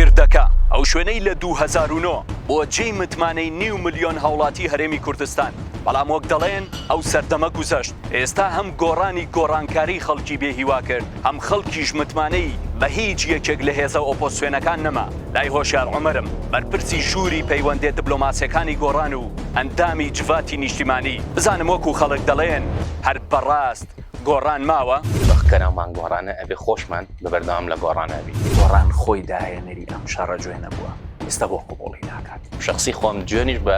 گردەکە ئەو شوێنەی لە 2009 بۆ جێی متمانەی 9 ملیۆن هاوڵاتی هەرێمی کوردستان بەڵام وەک دەڵێن ئەو سەردەمە گوزەشت. ئێستا هەم گۆڕانی گۆڕانکاری خەڵکی بێهیوا کرد، هەم خەڵکیش متمانەی بە هیچ یەکێک لە هێزە ئۆپۆزسیۆنەکان نەما. لای هۆشیار عومەرم بەرپرسی ژووری پەیوەندێ دیپلۆماسیەکانی گۆڕان و ئەندامی جڤاتی نیشتیمانی بزانم وەکو خەڵک دەڵێن هەر بەڕاست گۆڕان ماوە بەخکەرەمان گۆڕانە ئەبێ خۆشمان بەبەردەوام لە گۆڕانە بی. گۆڕان خۆی داهێنەری ئەم شەڕە گوێ نەبووە، ئێستا بۆ قوبوڵی ناکات. شخصی خۆم جوێنیش بە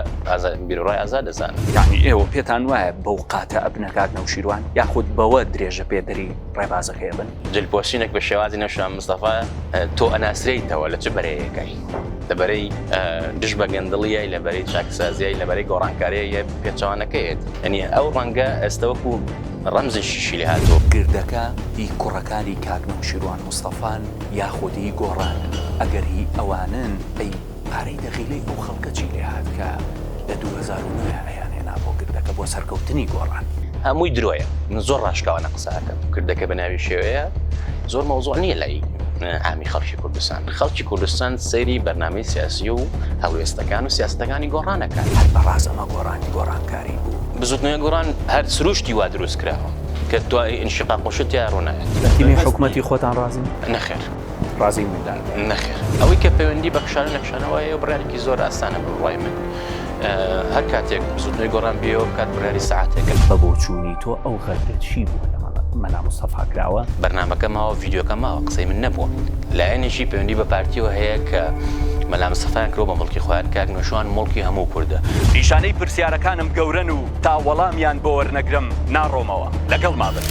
بیرڕای ئازاد دەزانم. یعنی ئێوە پێتان وایە بەو قاتە ئەبنەکات نەوشیروان یاخود بەوە درێژە پێدەری ڕێبازەکەی بن. جلپۆشینێک بە شێوازی نەشان مستەفا تۆ ئەناسرێیتەوە لە چ بەرەیەکەی لەبەرەی دش بە گەندڵیای لەبەرەی چاکسازیای لەبەرەی گۆڕانکاریە پێچەوانەکەیت. ئەنی ئەو ڕەنگە ئێستەوەکو ڕەمزی شیشی لە هاتووە. گردەکە هی کوڕەکانی کاک نەوشیروان مستەفان یاخودی گۆڕان ئەگەر هی ئەوانن ئەی پارەی دەغیلەی ئەو خەڵکە چی لێ هات کە لە 2009 ئەیانێنا بۆ گردەکە بۆ سەرکەوتنی گۆڕان. هەمووی درۆیە. من زۆر ڕاشکاوانە قسەکەم. گردەکە بە ناوی شێوەیە زۆر مەوزوع نییە لای ئامی خەڵکی کوردستان. خەڵکی کوردستان سەیری بەرنامەی سیاسی و هەڵوێستەکان و سیاستەکانی گۆڕانەکان. هەر بەڕاستەمە گۆڕانی گۆڕانکاری بوو. بزوتنەوەی گۆڕان هەر سروشتی وا دروست کراوە کە دوای ئینشقاق وشتیا ڕوونایەت. تیمی حکوومەتی خۆتان ڕازین؟ نەخێر. ڕازی میدان نەخێر. ئەوەی کە پەیوەندی بە خشانە نەخشانەوەیە بڕیارێکی زۆر ئاسانە بە ڕای من. هەر کاتێک بزوتنەوەی گۆڕان بێەوە کات بڕیاری سەعاتێکە. بە بۆ چوونی تۆ ئەو غەرگە چی بوو لەمە مەلا مستەفا کراوە؟ بەرنامەکە ماوە ڤیدیۆکە ماوە قسەی من نەبووە. لایەنێکی پەیوەندی بە پارتیەوە هەیە کە مەلا مستەفایان کرۆ بە مڵکی خۆیان کاک نەوشیروان مڵکی هەموو کوردە. نیشانەی پرسیارەکانم گەورەن و تا وەڵامیان بۆ وەرنەگرم ناڕۆمەوە. لەگەڵ ما بن.